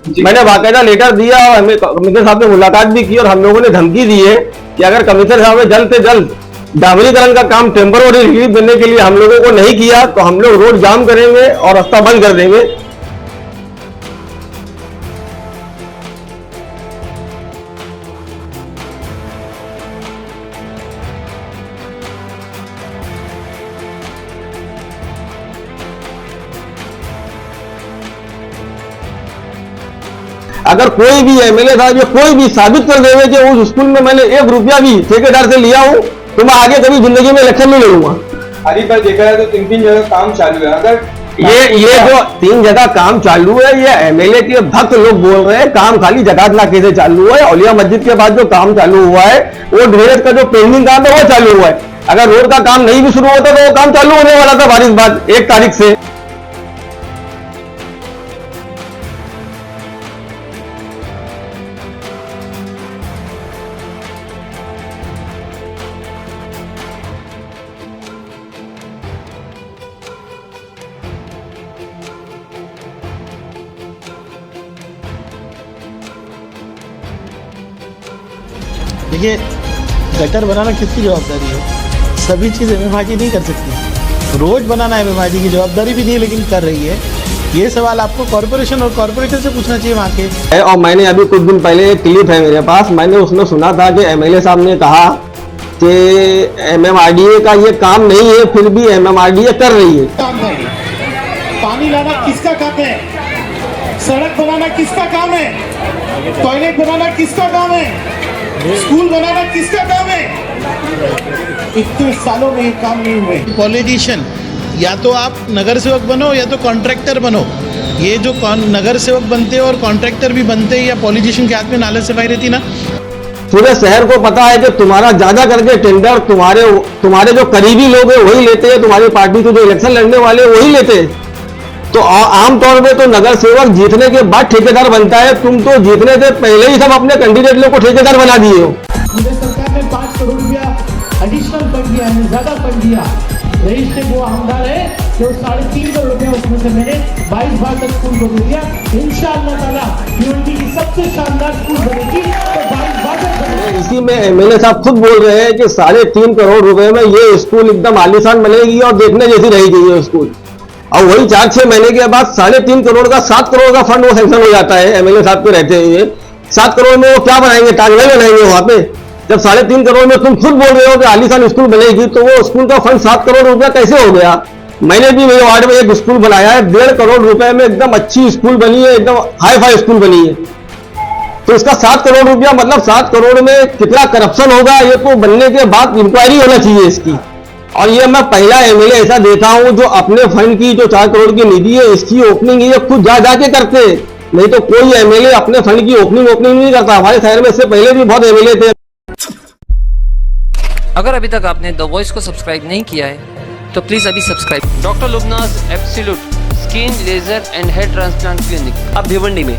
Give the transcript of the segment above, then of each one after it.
मैंने बाकायदा लेटर दिया और हमें कमिश्नर साहब से मुलाकात भी की और हम लोगों ने धमकी दी है कि अगर कमिश्नर साहब ने जल्द से जल्द डामरीकरण का काम टेम्पररी रिलीफ देने के लिए हम लोगों को नहीं किया तो हम लोग रोड जाम करेंगे और रास्ता बंद कर देंगे। अगर कोई भी एमएलए साहब या कोई भी साबित कर देवे कि उस स्कूल में मैंने 1 रुपया भी ठेकेदार से लिया हूं तो मैं आगे कभी जिंदगी में इलेक्शन नहीं लड़ूंगा। हरीफ भाई देखा है तो 3 जगह काम चालू है। अगर ये जो 3 जगह काम चालू है ये एमएलए के भक्त लोग बोल रहे हैं। काम खाली जगात नाके से चालू है। औलिया मस्जिद के बाद जो काम चालू हुआ है वो ड्रेनेज का जो पेंडिंग काम है वो चालू हुआ है। अगर रोड का काम नहीं भी शुरू होता तो वो काम चालू होने वाला था बारिश बाद 1 तारीख से। देखिए, गटर बनाना किसकी जवाबदारी है? सभी चीज़ एमएमआरडी नहीं कर सकती। रोड बनाना एमएमआरडी की जवाबदारी भी नहीं है, लेकिन कर रही है। ये सवाल आपको कॉर्पोरेशन और कॉर्पोरेटर से पूछना चाहिए वहाँ के। और मैंने अभी कुछ दिन पहले एक क्लिप है मेरे पास, मैंने उसमें सुना था कि एमएलए साहब ने कहा कि एमएमआरडीए का ये काम नहीं है, फिर भी एमएमआरडीए कर रही है। पानी लाना किसका काम है? सड़क बनाना किसका काम है? टॉयलेट बनाना किसका काम है? स्कूल बनाना किसका काम है? इतने सालों में ये काम नहीं हुए। पॉलिटिशियन या तो आप नगर सेवक बनो या तो कॉन्ट्रैक्टर बनो। ये जो नगर सेवक बनते हैं और कॉन्ट्रैक्टर भी बनते हैं या पॉलिटिशियन के हाथ में नाले सफाई रहती ना। पूरे शहर को पता है कि तुम्हारा ज्यादा करके टेंडर तुम्हारे जो करीबी लोग हैं वही लेते हैं, तुम्हारी पार्टी के जो इलेक्शन लड़ने वाले वही लेते हैं। तो आमतौर पे तो नगर सेवक जीतने के बाद ठेकेदार बनता है। तुम तो जीतने से पहले ही सब अपने कैंडिडेट लोग को ठेकेदार बना दिए हो। सरकार ने 5 करोड़ रुपया एडिशनल फंड दिया है, ज्यादा फंड दिया। रईस से वो आमदार है जो 3.5 करोड़ रुपया उसमें से मैंने 22 बार तक स्कूल को दिया। इंशाअल्लाह ताला यूनिटी की सबसे शानदार स्कूल बनेगी तो 22 बार तक बनेगी। इसी में एमएलए साहब खुद बोल रहे हैं कि 3.5 करोड़ रुपए में ये स्कूल एकदम आलीशान बनेगी और देखने जैसी रहेगी ये स्कूल। और वही 4-6 महीने के बाद 3.5 करोड़ का 7 करोड़ का फंड वो सैंक्शन हो जाता है एमएलए साहब के रहते हुए। 7 करोड़ में वो क्या बनाएंगे? ताजमहल बनाएंगे वहां पे। जब 3.5 करोड़ में तुम खुद बोल रहे हो कि आलीशान स्कूल बनेगी तो वो स्कूल का फंड 7 करोड़ रुपया कैसे हो गया? मैंने भी मेरे वार्ड में एक स्कूल बनाया है, 1.5 करोड़ रुपए में एकदम अच्छी स्कूल बनी है, एकदम हाई फाई स्कूल बनी है। तो इसका 7 करोड़ रुपया मतलब 7 करोड़ में कितना करप्शन होगा ये तो बनने के बाद इंक्वायरी होना चाहिए इसकी। और ये मैं पहला एमएलए ऐसा देखा हूं जो अपने फंड की जो 4 करोड़ की निधि है इसकी ओपनिंग ये खुद जाके करते। नहीं तो कोई एमएलए अपने फंड की ओपनिंग नहीं करता। हमारे शहर में इससे पहले भी बहुत एमएलए थे। अगर अभी तक आपने द वॉइस को सब्सक्राइब नहीं किया है तो प्लीज अभी subscribe. Doctor Lubna's absolute skin laser and hair transplant clinic अब भिवंडी में,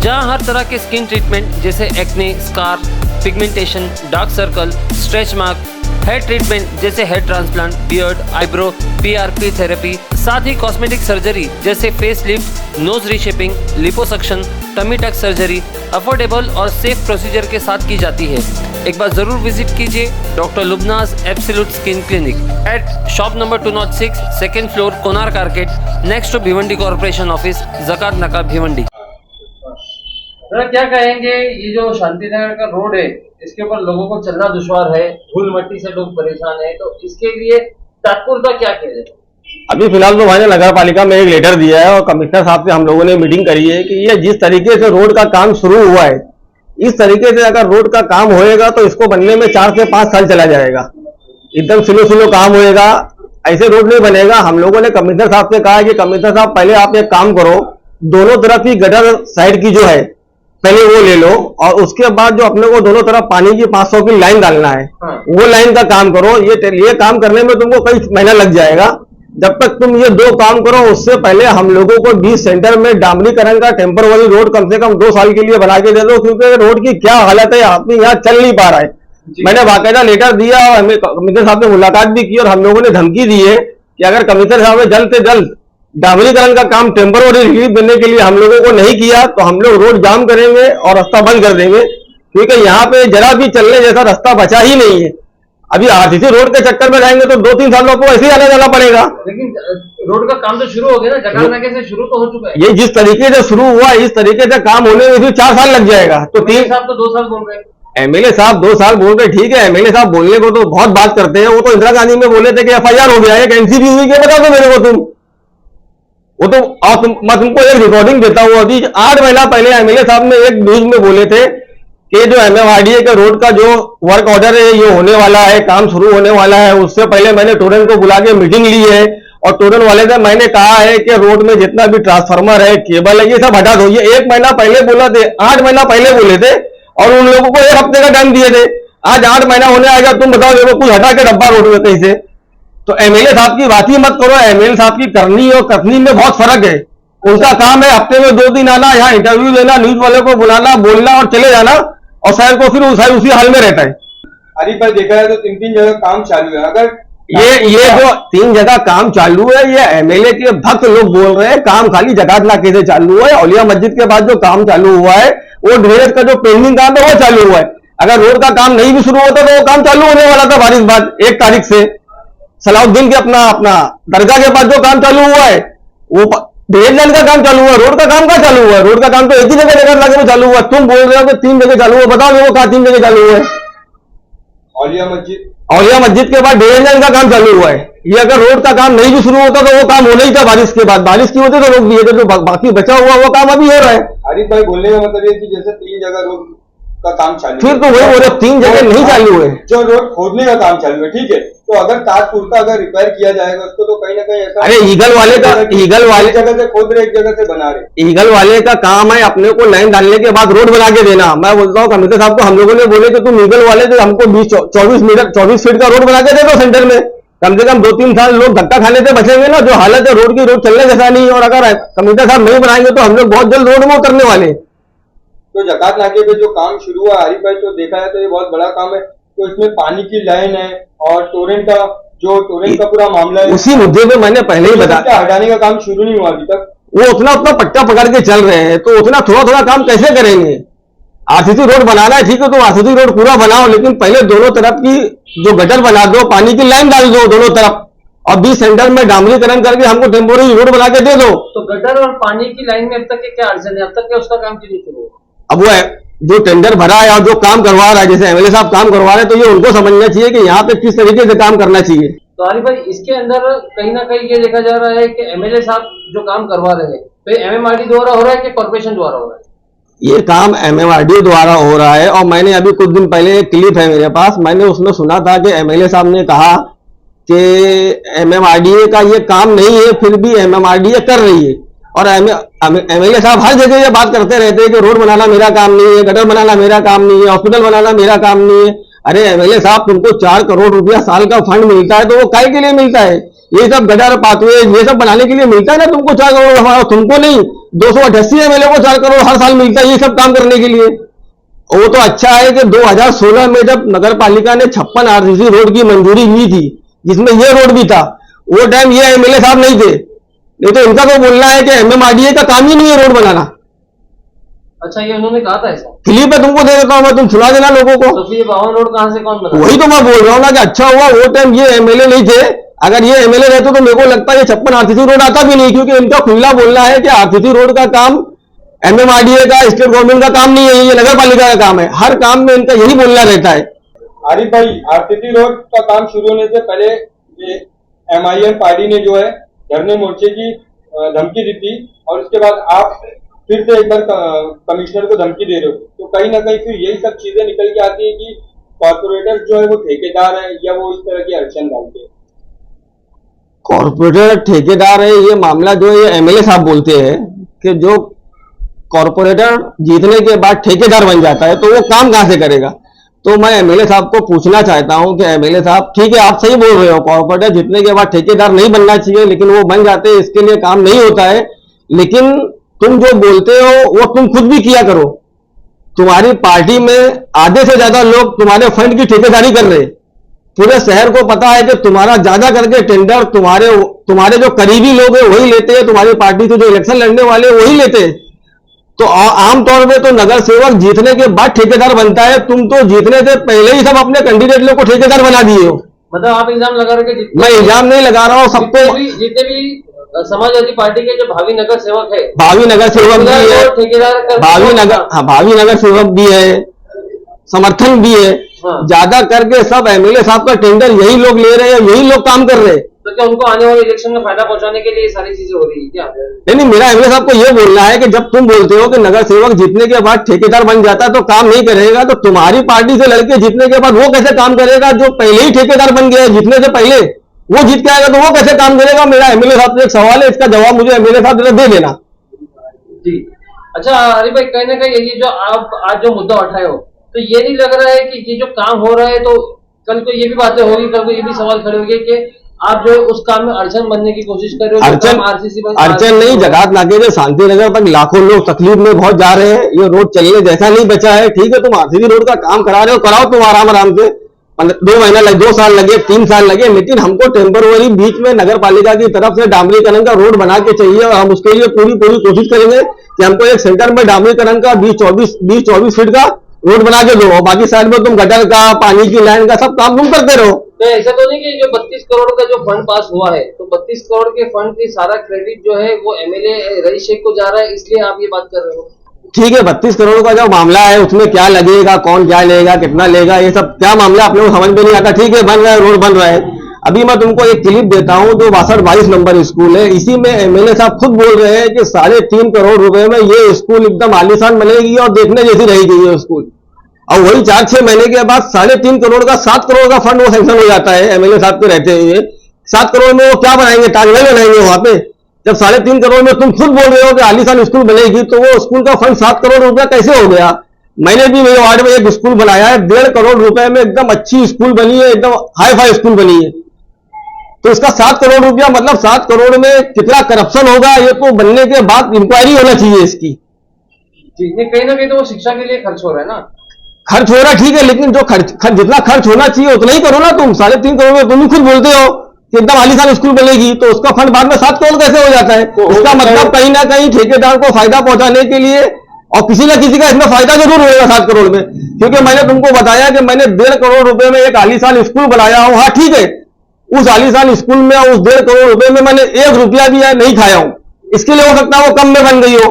जहां हर तरह के स्किन ट्रीटमेंट जैसे acne, scar, pigmentation, dark circle, stretch mark, hair treatment जैसे hair transplant, beard, eyebrow, PRP therapy, साथ ही कॉस्मेटिक सर्जरी जैसे face lift, nose reshaping, liposuction, tummy tuck surgery affordable और सेफ प्रोसीजर के साथ की जाती है। एक बार जरूर विजिट कीजिए doctor Lubna's absolute skin clinic at shop number 206, second floor, Konark arcade, next to Bhiwandi corporation office, Jakat Naka, Bhiwandi. क्या कहेंगे, ये जो शांतिनगर का रोड है इसके ऊपर लोगों को चलना दुश्वार है, धूल मट्टी से लोग परेशान है, तो इसके लिए तत्परता क्या कह रहे? अभी फिलहाल तो मैंने नगर पालिका में एक लेटर दिया है और कमिश्नर साहब से हम लोगों ने मीटिंग करी है कि ये जिस तरीके से रोड का काम शुरू हुआ है इस तरीके से अगर रोड का काम होएगा तो इसको बनने में 4 से 5 साल चला जाएगा। एकदम स्लो काम होएगा, ऐसे रोड नहीं बनेगा। हम लोगों ने कमिश्नर साहब से कहा कि कमिश्नर साहब पहले आप एक काम करो, दोनों तरफ की गटर साइड की जो है पहले वो ले लो और उसके बाद जो अपने को दोनों तरफ पानी की 500 की लाइन डालना है वो लाइन का काम करो। ये काम करने में तुमको कई महीना लग जाएगा। जब तक तुम ये 2 काम करो उससे पहले हम लोगों को 20 सेंटर में डामरीकरण का टेम्पररी रोड कम से कम 2 साल के लिए बना के दे दो, क्योंकि रोड की क्या हालत है, आदमी यहाँ चल नहीं पा रहा है। मैंने बाकायदा लेटर दिया और हमें कमिश्नर साहब से मुलाकात भी की और हम लोगों ने धमकी दी है कि अगर कमिश्नर साहब ने जल्द से जल्द डामरीकरण का काम टेम्पररी रिलीफ देने के लिए हम लोगों को नहीं किया तो हम लोग रोड जाम करेंगे और रास्ता बंद कर देंगे, क्योंकि यहाँ पे जरा भी चलने जैसा रास्ता बचा ही नहीं है। अभी आरसीसी रोड के चक्कर में जाएंगे तो 2-3 सालों को ऐसे ही आने जाना पड़ेगा। लेकिन रोड का काम तो शुरू हो गया ना, जकाल नाके से शुरू तो हो चुका है। ये जिस तरीके से शुरू हुआ इस तरीके से काम होने में भी 4 साल लग जाएगा। तो एमएलए साहब तो 2 साल बोल रहे हैं। एमएलए साहब 2 साल बोल रहे, ठीक है, एमएलए साहब बोलने को तो बहुत बात करते हैं। वो तो इंदिरा गांधी में बोले थे कि FIR हो गया है, एनसीबी हुई क्या बता दो मेरे को तुम। वो तो मैं तुमको एक रिकॉर्डिंग देता हूँ। अभी 8 महीना पहले एमएलए साहब ने एक न्यूज में बोले थे कि जो MMRDA के रोड का जो वर्क ऑर्डर है ये होने वाला है, काम शुरू होने वाला है। उससे पहले मैंने टोरेंट को बुला के मीटिंग ली है और टोरेंट वाले से मैंने कहा है कि रोड में जितना भी ट्रांसफार्मर है, केबल है, ये सब हटा दो। ये 1 महीना पहले बोला थे, 8 महीना पहले बोले थे और उन लोगों को 1 हफ्ते का टाइम दिए थे। आज 8 महीना होने आएगा, तुम बताओ देखो कुछ हटा के डब्बा रोड में कहीं से। तो एमएलए साहब की बात ही मत करो। एमएलए साहब की करनी और कथनी में बहुत फर्क है। उनका काम है हफ्ते में 2 दिन आना, यहाँ इंटरव्यू देना, न्यूज वाले को बुलाना, बोलना और चले जाना, और शहर को फिर उसी हाल में रहता है। हरीफ भाई देखा है तो 3-3 जगह काम चालू है। अगर ये जो 3 जगह काम चालू है, ये एमएलए के भक्त लोग बोल रहे हैं। काम खाली जकात नाके से चालू हुआ है। औलिया मस्जिद के बाद जो काम चालू हुआ है वो ड्रेनेज का जो पेंडिंग काम है वो चालू हुआ है। अगर रोड का काम नहीं भी शुरू होता तो वो काम चालू होने वाला था बारिश बाद 1 तारीख से। सलाउद्दीन के अपना दरगाह के पास जो काम चालू हुआ है वो ड्रेनेज लाइन का काम चालू हुआ। रोड का काम कहाँ चालू हुआ है? रोड का काम तो एक ही जगह लगे में चालू हुआ। तुम बोल रहे हो कि 3 जगह चालू हुआ, बताओ मेरे को कहाँ 3 जगह चालू हुआ है? औलिया मस्जिद के बाद ड्रेनेज लाइन का काम चालू हुआ है। ये अगर रोड का काम नहीं भी शुरू होता तो वो काम होना ही था बारिश के बाद। बारिश की वजह से रोक दिए थे, जो बाकी बचा हुआ वो काम अभी हो रहा है। हरीफ भाई बोलने का मतलब ये कि जैसे 3 जगह रोड का काम चालू फिर तो वही बोल रहे 3 जगह नहीं चालू है, जो रोड खोदने का काम चालू है, ठीक है। तो अगर ताजपुर का अगर रिपेयर किया जाएगा उसको तो कहीं ना कहीं ऐसा, अरे ईगल वाले जगह से खोद रहे, एक जगह से बना रहे। ईगल वाले का काम है अपने को लाइन डालने के बाद रोड बना के देना। मैं बोलता हूँ कमिश्नर साहब को, हम लोगों ने बोले कि तुम ईगल वाले जो हमको 24 फीट का रोड बना के दे दो सेंटर में। कम से कम 2-3 साल लोग धक्का खाने से बचेंगे ना। जो हालत है रोड की, रोड चलने जैसा नहीं। और अगर कमिश्नर साहब नहीं बनाएंगे तो हम लोग बहुत जल्द रोड में उतरने वाले। तो जकात नाके पे जो काम शुरू हुआ हरीफ भाई, तो देखा है तो ये बहुत बड़ा काम है। तो इसमें पानी की लाइन है और टोरेंट का पूरा मामला है। उसी मुद्दे पे मैंने पहले ही बताया, हटाने का काम शुरू नहीं हुआ अभी तक। वो उतना पट्टा पकड़ के चल रहे हैं तो उतना थोड़ा काम कैसे करेंगे? आरसीसी रोड बनाना है, ठीक है, तो आरसीसी रोड पूरा बनाओ, लेकिन पहले दोनों तरफ की जो गटर बना दो, पानी की लाइन डाल दो दोनों तरफ, और 20 सेंटर में डामरीकरण करके हमको टेम्पोररी रोड बना के दे दो। तो गटर और पानी की लाइन में अब तक क्या अड़चन है? अब तक क्या उसका काम क्यों नहीं शुरू हुआ? अब वो जो टेंडर भरा है और जो काम करवा रहा है, जैसे एमएलए साहब काम करवा रहे हैं, तो ये उनको समझना चाहिए कि यहाँ पे किस तरीके से काम करना चाहिए। तो हरीफ भाई इसके अंदर कहीं ना कहीं ये देखा जा रहा है कि एमएलए साहब जो काम करवा रहे हैं तो MMRD द्वारा हो रहा है कि कॉर्पोरेशन द्वारा हो रहा है? ये काम MMRD द्वारा हो रहा है। और मैंने अभी कुछ दिन पहले एक क्लिप है मेरे पास, मैंने उसमें सुना था कि एमएलए साहब ने कहा कि MMRDA का ये काम नहीं है, फिर भी MMRDA कर रही है। और एमएलए साहब हर जगह ये बात करते रहते हैं कि रोड बनाना मेरा काम नहीं है, गटर बनाना मेरा काम नहीं है, हॉस्पिटल बनाना मेरा काम नहीं है। अरे एमएलए साहब, तुमको 4 करोड़ रुपया साल का फंड मिलता है तो वो काय के लिए मिलता है? ये सब गटर पाथवे ये सब बनाने के लिए मिलता है ना तुमको 4 करोड़। तुमको नहीं, 288 एमएलए को 4 करोड़ हर साल मिलता है ये सब काम करने के लिए। वो तो अच्छा है कि 2016 में जब नगर पालिका ने 56 आरसीसी रोड की मंजूरी हुई थी, जिसमें ये रोड भी था, वो टाइम ये एमएलए साहब नहीं थे। नहीं तो इनका तो बोलना है कि MMRDA का काम ही नहीं है रोड बनाना। अच्छा, ये उन्होंने कहा था ऐसा? क्लिप है, तुमको दे देता हूं मैं, तुम सुना देना लोगों को। तो फिर ये 52 रोड कहां से कौन बना? वही तो मैं बोल रहा हूँ ना कि अच्छा हुआ वो टाइम ये एमएलए नहीं थे। अगर ये एमएलए रहते तो मेरे को लगता है ये 56 आरसीसी रोड आता भी नहीं, क्योंकि इनका खुला बोलना है कि आरसीसी रोड का काम MMRDA का, स्टेट गवर्नमेंट का काम नहीं है, ये नगर पालिका का काम है। हर काम में इनका यही बोलना रहता है। हरीफ भाई, आरसीसी रोड का काम शुरू होने से पहले ये MIM पार्टी ने जो है धरने मोर्चे की धमकी दी थी, और उसके बाद आप फिर से एक बार कमिश्नर को धमकी दे रहे हो। तो कहीं ना कहीं फिर यही सब चीजें निकल के आती है कि कॉर्पोरेटर जो है वो ठेकेदार है या वो इस तरह की अड़चन डालते हैं। कॉर्पोरेटर ठेकेदार है, ये मामला जो है ये एमएलए साहब बोलते हैं कि जो कॉर्पोरेटर जीतने के बाद ठेकेदार बन जाता है तो वो काम कहां से करेगा। तो मैं एमएलए साहब को पूछना चाहता हूं कि एमएलए साहब, ठीक है आप सही बोल रहे हो, कॉर्पोरेटर जीतने के बाद ठेकेदार नहीं बनना चाहिए, लेकिन वो बन जाते हैं, इसके लिए काम नहीं होता है। लेकिन तुम जो बोलते हो वो तुम खुद भी किया करो। तुम्हारी पार्टी में आधे से ज्यादा लोग तुम्हारे फंड की ठेकेदारी कर रहे हैं। पूरे शहर को पता है कि तुम्हारा ज्यादा करके टेंडर तुम्हारे जो करीबी लोग हैं वही लेते हैं, तुम्हारी पार्टी से जो इलेक्शन लड़ने वाले हैं वही लेते हैं। तो आमतौर पे तो नगर सेवक जीतने के बाद ठेकेदार बनता है, तुम तो जीतने से पहले ही सब अपने कैंडिडेट लोग को ठेकेदार बना दिए हो। मतलब आप इल्जाम लगा रहे हैं कि मैं इल्जाम नहीं लगा रहा हूँ, सबको जितने भी समाजवादी पार्टी के जो भावी नगर सेवक है, भावी नगर सेवक भी है, ठेकेदार भावी नगर सेवक भी है, समर्थन भी है। हाँ। ज्यादा करके सब एमएलए साहब का टेंडर यही लोग ले रहे हैं, यही लोग काम कर रहे हैं। तो क्या उनको आने वाले इलेक्शन में फायदा पहुंचाने के लिए सारी चीजें हो रही है क्या? नहीं, मेरा एमएलए साहब को यह बोलना है कि जब तुम बोलते हो कि नगर सेवक जीतने के बाद ठेकेदार बन जाता है तो काम नहीं करेगा, तो तुम्हारी पार्टी से लड़के जीतने के बाद वो कैसे काम करेगा? जो पहले ही ठेकेदार बन गया है जीतने से पहले, वो जीत के आएगा तो वो कैसे काम करेगा? मेरा एमएलए साहब से एक सवाल है, इसका जवाब मुझे एमएलए साहब दे देना। जी अच्छा हरि भाई, कहीं ना कहीं ये जो आप आज जो मुद्दा उठाए हो, तो ये नहीं लग रहा है कि ये जो काम हो रहा है तो कल को ये भी बातें होगी, कल को ये भी सवाल खड़े होंगे कि आप जो उस काम में अड़चन बनने की कोशिश कर रहे हो? अड़चन नहीं, जगात नाके से शांति नगर तक लाखों लोग तकलीफ में बहुत जा रहे हैं, ये रोड चलने जैसा नहीं बचा है। ठीक है, तुम आरसीसी रोड का काम करा रहे हो, कराओ तुम आराम से, 2 महीना लगे, 2 साल लगे, 3 साल लगे, लेकिन हमको टेम्पररी बीच में नगर पालिका की तरफ से डामरीकरण का रोड बना के चाहिए और हम उसके लिए पूरी कोशिश करेंगे कि हमको एक सेंटर में डामरीकरण का 20-24 फीट का रोड बना के दो, और बाकी साइड में तुम गटर का, पानी की लाइन का सब काम तुम करते रहो। तो ऐसा तो नहीं कि जो 32 करोड़ का जो फंड पास हुआ है, तो 32 करोड़ के फंड की सारा क्रेडिट जो है वो एमएलए रईस शेख को जा रहा है, इसलिए आप ये बात कर रहे हो? ठीक है, 32 करोड़ का जो मामला है उसमें क्या लगेगा, कौन क्या लेगा, कितना लेगा, ये सब क्या मामला आप लोगों को समझ में नहीं आता। ठीक है, बन रहा है, रोड बन रहा है। अभी मैं तुमको एक क्लिप देता हूं जो 62-22 नंबर स्कूल है, इसी में एमएलए साहब खुद बोल रहे हैं कि 3.5 करोड़ रुपए में ये स्कूल एकदम आलीशान बनेगी और देखने जैसी रहेगी ये स्कूल। और वही 4-6 महीने के बाद 3.5 करोड़ का 7 करोड़ का फंड वो सैंक्शन हो जाता है एमएलए साहब के रहते हुए। 7 करोड़ में वो क्या बनाएंगे? ताजमहल बनाएंगे वहां पे? जब 3.5 करोड़ में तुम खुद बोल रहे हो कि आलीशान स्कूल बनेगी, तो वो स्कूल का फंड 7 करोड़ रुपया कैसे हो गया? मैंने भी मेरे वार्ड में एक स्कूल बनाया है, 1.5 करोड़ रुपए में एकदम अच्छी स्कूल बनी है, एकदम हाई फाई स्कूल बनी है। तो इसका 7 करोड़ रुपया मतलब 7 करोड़ में कितना करप्शन होगा, ये तो बनने के बाद इंक्वायरी होना चाहिए इसकी। कहीं ना कहीं तो वो शिक्षा के लिए खर्च हो रहा है ना? खर्च हो रहा है, ठीक है, लेकिन जो जितना खर्च होना चाहिए उतना ही करो ना तुम। 3.5 करोड़ में तुम ही खुद बोलते हो कि एकदम आलीशान स्कूल बनेगी, तो उसका फंड बाद में 7 करोड़ कैसे हो जाता है? इसका मतलब कहीं ना कहीं ठेकेदार को फायदा पहुंचाने के लिए, और किसी ना किसी का इसमें फायदा जरूर होगा 7 करोड़ में। क्योंकि मैंने तुमको बताया कि मैंने 1.5 करोड़ रुपए में एक आलीशान स्कूल बनाया हूं। हाँ ठीक है, उस आलीशान स्कूल में उस 1.5 करोड़ रुपए में मैंने 1 रुपया भी नहीं खाया हूं। इसके लिए हो सकता है वो कम में बन गई हो।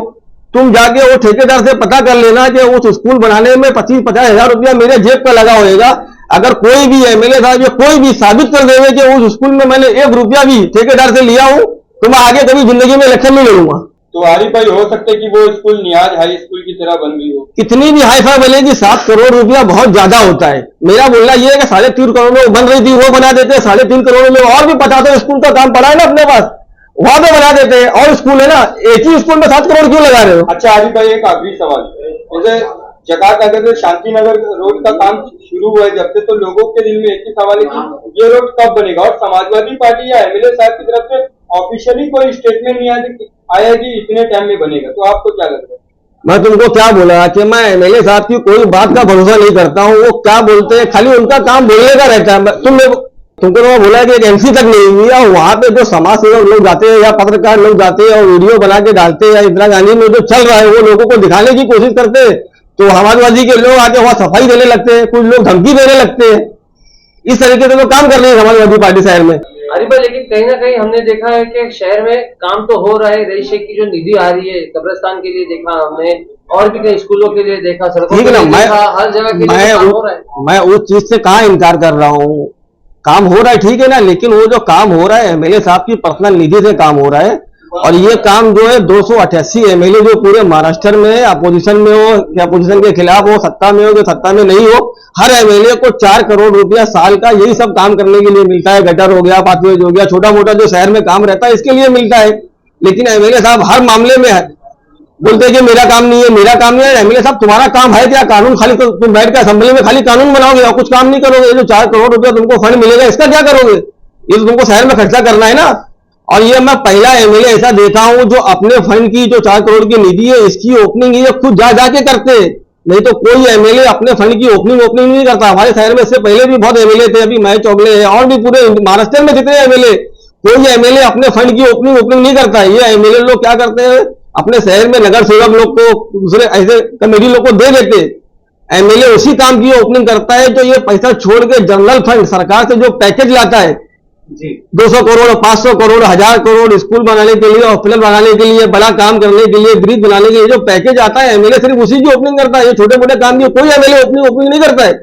तुम जाके वो ठेकेदार से पता कर लेना कि उस स्कूल बनाने में 25-50 हजार रुपया मेरे जेब पे लगा होएगा। अगर कोई भी एमएलए साहब या कोई भी साबित कर देवे कि उस स्कूल में मैंने 1 रुपया भी ठेकेदार से लिया हूं, तो मैं आगे कभी जिंदगी में इलेक्शन नहीं लड़ूंगा। तो आरिफ भाई, हो सकता है कि वो स्कूल नियाज हाई स्कूल की तरह बन गई हो? कितनी भी हाई फाई बनेगी, 7 करोड़ रुपया बहुत ज्यादा होता है। मेरा बोलना यह है कि 3.5 करोड़ में बन रही थी वो बना देते, 3.5 करोड़ में और भी 50 स्कूल का काम पड़ा है ना अपने पास, वहां पे बना देते हैं। और स्कूल है ना, एक ही स्कूल में 7 करोड़ क्यों लगा रहे हो? अच्छा आरिफ भाई, एक आखिरी सवाल, जैसे जकात नगर से शांति नगर रोड का काम शुरू हुआ है जब से, तो लोगों के दिल में एक ही सवाल है कि ये रोड कब बनेगा? और समाजवादी पार्टी या एमएलए साहब की तरफ से ऑफिशियली कोई स्टेटमेंट नहीं आया कि इतने टाइम में बनेगा, तो आपको क्या लगता है? मैं तुमको क्या बोला कि मैं एमएलए साहब की कोई बात का भरोसा नहीं करता हूँ। वो क्या बोलते हैं, खाली उनका काम बोलने का रहता है। तुमको मैं बोला कि एक एमसी तक नहीं हुई, और वहां पे जो समाज सेवक लोग जाते हैं या पत्रकार लोग जाते हैं और वीडियो बना के डालते हैं, या इंदिरा गांधी में जो चल रहा है वो लोगों को दिखाने की कोशिश करते हैं, तो समाजवादी के लोग आके वहां सफाई देने लगते हैं, कुछ लोग धमकी देने लगते हैं। इस तरीके से तो काम कर रही है समाजवादी पार्टी शहर में। अरे भाई, लेकिन कहीं ना कहीं हमने देखा है कि शहर में काम तो हो रहा है, रईस शेख की जो निधि आ रही है कब्रिस्तान के लिए देखा हमने, और भी कई स्कूलों के लिए देखा, सड़कों के लिए देखा, हर जगह के लिए काम हो रहा है। मैं उस चीज से कहाँ इनकार कर रहा हूँ, काम हो रहा है, ठीक है ना, लेकिन वो जो काम हो रहा है एमएलए साहब की पर्सनल निधि से काम हो रहा है। और ये काम जो है 288 एमएलए जो पूरे महाराष्ट्र में है, अपोजिशन में हो या अपोजिशन के खिलाफ हो, सत्ता में हो या सत्ता में नहीं हो, हर एमएलए को 4 करोड़ रुपया साल का यही सब काम करने के लिए मिलता है। गटर हो गया, पाथवेज हो गया, छोटा मोटा जो शहर में काम रहता है इसके लिए मिलता है। लेकिन एमएलए साहब हर मामले में बोलते हैं कि मेरा काम नहीं है, मेरा काम नहीं है। एमएलए साहब तुम्हारा काम है क्या? कानून खाली तुम बैठ के असेंबली में खाली कानून बनाओगे और कुछ काम नहीं करोगे। ये जो 4 करोड़ रुपया तुमको फंड मिलेगा इसका क्या करोगे? ये तो तुमको शहर में खर्चा करना है ना। और ये मैं पहला एमएलए ऐसा देखा हूं जो अपने फंड की जो 4 करोड़ की निधि है इसकी ओपनिंग ये खुद जा जाके करते, नहीं तो कोई एमएलए अपने फंड की ओपनिंग नहीं करता। हमारे शहर में इससे पहले भी बहुत एमएलए थे, अभी मैं चौगले है और भी पूरे महाराष्ट्र में जितने एमएलए, कोई एमएलए अपने फंड की ओपनिंग नहीं करता। ये एमएलए लोग क्या करते हैं, अपने शहर में नगर सेवक लोग को, दूसरे ऐसे कमेटी लोग को दे देते। एमएलए उसी काम की ओपनिंग करता है जो ये पैसा छोड़ के जनरल फंड सरकार से जो पैकेज लाता है, 200 करोड़ 500 करोड़ 1000 करोड़ स्कूल बनाने के लिए, हॉस्पिटल बनाने के लिए, बड़ा काम करने के लिए, ब्रिज बनाने के लिए जो पैकेज आता है, एमएलए सिर्फ उसी की ओपनिंग करता है। ये छोटे मोटे काम की कोई एमएलए ओपनिंग नहीं करता है।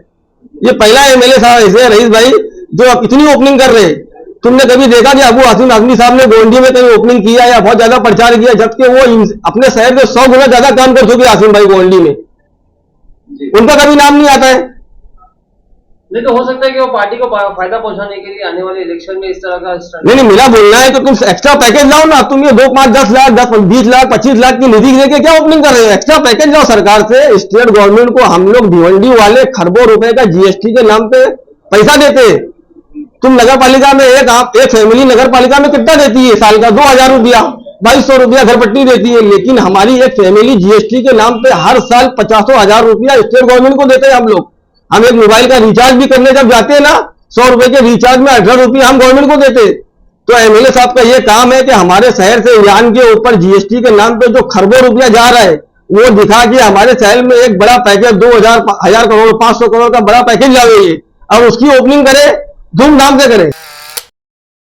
ये पहला एमएलए साहब ऐसे है रईस भाई जो अब इतनी ओपनिंग कर रहे हैं। तुमने कभी देखा कि अबू आसिम आजमी साहब ने गोंडी में कहीं ओपनिंग किया या बहुत ज्यादा प्रचार किया, जबकि वो अपने शहर के 100 गुना ज्यादा काम कर चुके आसिम भाई गोंडी में, उनका कभी नाम नहीं आता है। नहीं तो हो सकता है कि वो पार्टी को फायदा पहुंचाने के लिए आने वाले इलेक्शन में इस तरह का नहीं, मेरा बोलना है तो तुम एक्स्ट्रा पैकेज लाओ ना। तुम ये 2 5 10 लाख 10 20 लाख 25 लाख की निधि लेके क्या ओपनिंग कर रहे हो? एक्स्ट्रा पैकेज लाओ सरकार से। स्टेट गवर्नमेंट को हम लोग भिवंडी वाले खरबों रुपए का जीएसटी के नाम पे पैसा देते। तुम नगर पालिका में एक फैमिली नगर पालिका में कितना देती है साल का? 2000 रुपया 2200 रुपया घरपट्टी देती है। लेकिन हमारी एक फैमिली जीएसटी के नाम पे हर साल 50,000 रुपया स्टेट गवर्नमेंट को देते हैं हम लोग। हम एक मोबाइल का रिचार्ज भी करने जब जाते हैं ना, 100 रुपए के रिचार्ज में 18 रुपये हम गवर्नमेंट को देते। तो एमएलए साहब का ये काम है कि हमारे शहर से यान के ऊपर जीएसटी के नाम पे जो खरबों रुपया जा रहा है वो दिखा के हमारे शहर में एक बड़ा पैकेज 2000 1000 करोड़ 500 करोड़ का बड़ा पैकेज लावे। अब उसकी ओपनिंग करे, धूमधाम से करे।